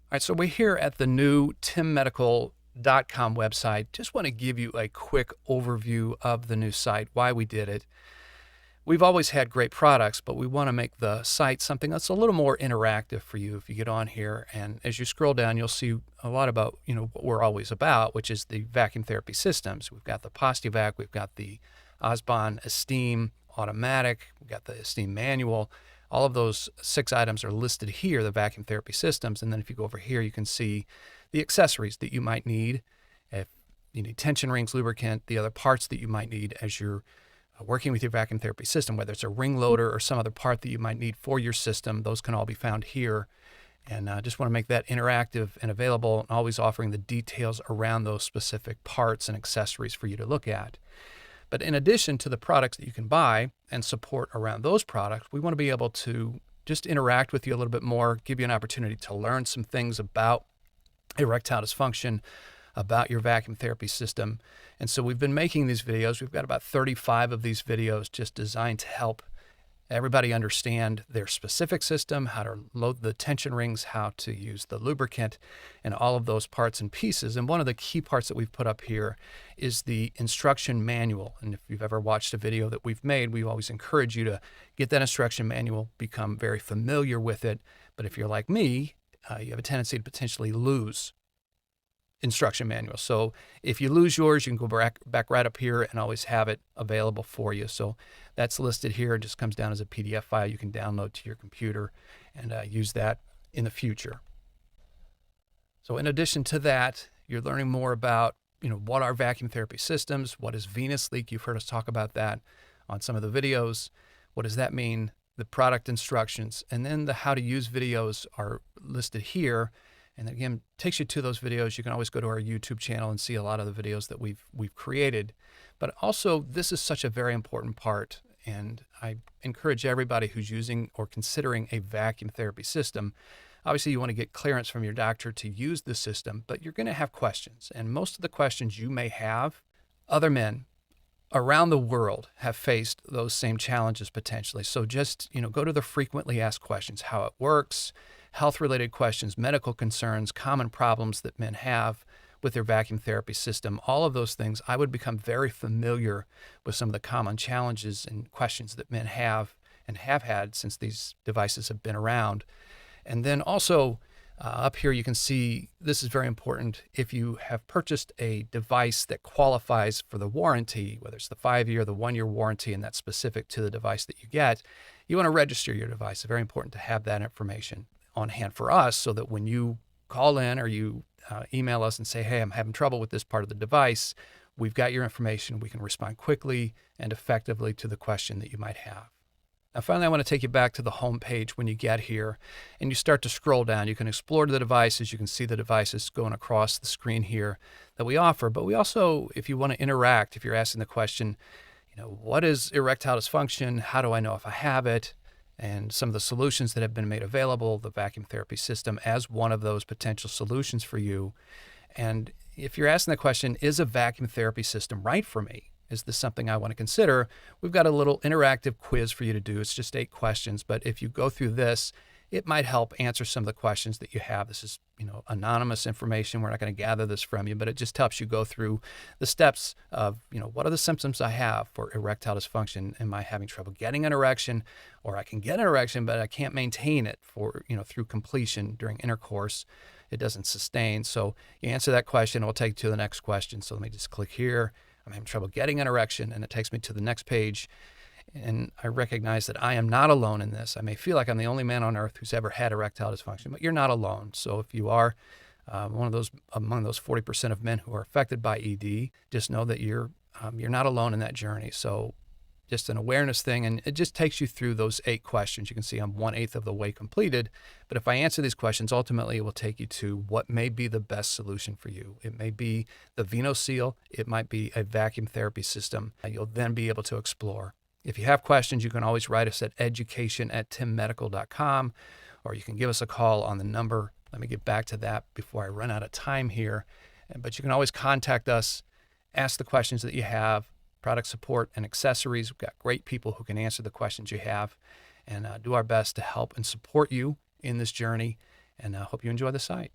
All right, so we're here at the new timmedical.com website. Just want to give you a quick overview of the new site, why we did it. We've always had great products, but we want to make the site something that's a little more interactive for you if you get on here. And as you scroll down, you'll see a lot about, what we're always about, which is the vacuum therapy systems. We've got the Postivac, we've got the Osbon Esteem Automatic, we've got the Esteem Manual. All of those 6 items are listed here, the vacuum therapy systems. And then if you go over here, you can see the accessories that you might need. If you need tension rings, lubricant, the other parts that you might need as you're working with your vacuum therapy system, whether it's a ring loader or some other part that you might need for your system, those can all be found here. And I just want to make that interactive and available, and always offering the details around those specific parts and accessories for you to look at. But in addition to the products that you can buy and support around those products, we want to be able to just interact with you a little bit more, give you an opportunity to learn some things about erectile dysfunction, about your vacuum therapy system. And so we've been making these videos. We've got about 35 of these videos just designed to help everybody understand their specific system, how to load the tension rings, how to use the lubricant, and all of those parts and pieces. And one of the key parts that we've put up here is the instruction manual. And if you've ever watched a video that we've made, we always encourage you to get that instruction manual, become very familiar with it. But if you're like me, you have a tendency to potentially lose instruction manual. So if you lose yours, you can go back right up here and always have it available for you. So that's listed here. It just comes down as a PDF file you can download to your computer and use that in the future. So in addition to that, you're learning more about, what are vacuum therapy systems? What is venous leak? You've heard us talk about that on some of the videos. What does that mean? The product instructions, and then the how to use videos are listed here. And again, takes you to those videos. You can always go to our YouTube channel and see a lot of the videos that we've created. But also, this is such a very important part. And I encourage everybody who's using or considering a vacuum therapy system. Obviously, you want to get clearance from your doctor to use the system, but you're going to have questions. And most of the questions you may have, other men around the world have faced those same challenges potentially. So just, go to the frequently asked questions, how it works, health-related questions, medical concerns, common problems that men have with their vacuum therapy system. All of those things, I would become very familiar with some of the common challenges and questions that men have and have had since these devices have been around. And then also up here, you can see this is very important. If you have purchased a device that qualifies for the warranty, whether it's the 5-year or the 1-year warranty, and that's specific to the device that you get, you want to register your device. It's very important to have that information on hand for us so that when you call in or you email us and say, hey, I'm having trouble with this part of the device, we've got your information. We can respond quickly and effectively to the question that you might have. Now, finally, I want to take you back to the home page when you get here and you start to scroll down. You can explore the devices. You can see the devices going across the screen here that we offer. But we also, if you want to interact, if you're asking the question, what is erectile dysfunction? How do I know if I have it? And some of the solutions that have been made available, the vacuum therapy system as one of those potential solutions for you. And if you're asking the question, is a vacuum therapy system right for me? Is this something I want to consider? We've got a little interactive quiz for you to do. It's just 8 questions, but if you go through this, it might help answer some of the questions that you have. This is, anonymous information. We're not going to gather this from you, but it just helps you go through the steps of, what are the symptoms I have for erectile dysfunction? Am I having trouble getting an erection? Or I can get an erection, but I can't maintain it for, through completion during intercourse. It doesn't sustain. So you answer that question, it will take you to the next question. So let me just click here. I'm having trouble getting an erection, and it takes me to the next page. And I recognize that I am not alone in this. I may feel like I'm the only man on earth who's ever had erectile dysfunction, but you're not alone. So if you are among those 40% of men who are affected by ED, just know that you're not alone in that journey. So just an awareness thing, and it just takes you through those 8 questions. You can see I'm 1/8 of the way completed, but if I answer these questions, ultimately it will take you to what may be the best solution for you. It may be the VenoSeal, it might be a vacuum therapy system, and you'll then be able to explore. If you have questions, you can always write us at education@timmedical.com, or you can give us a call on the number. Let me get back to that before I run out of time here. But you can always contact us, ask the questions that you have, product support and accessories. We've got great people who can answer the questions you have, and do our best to help and support you in this journey. And I hope you enjoy the site.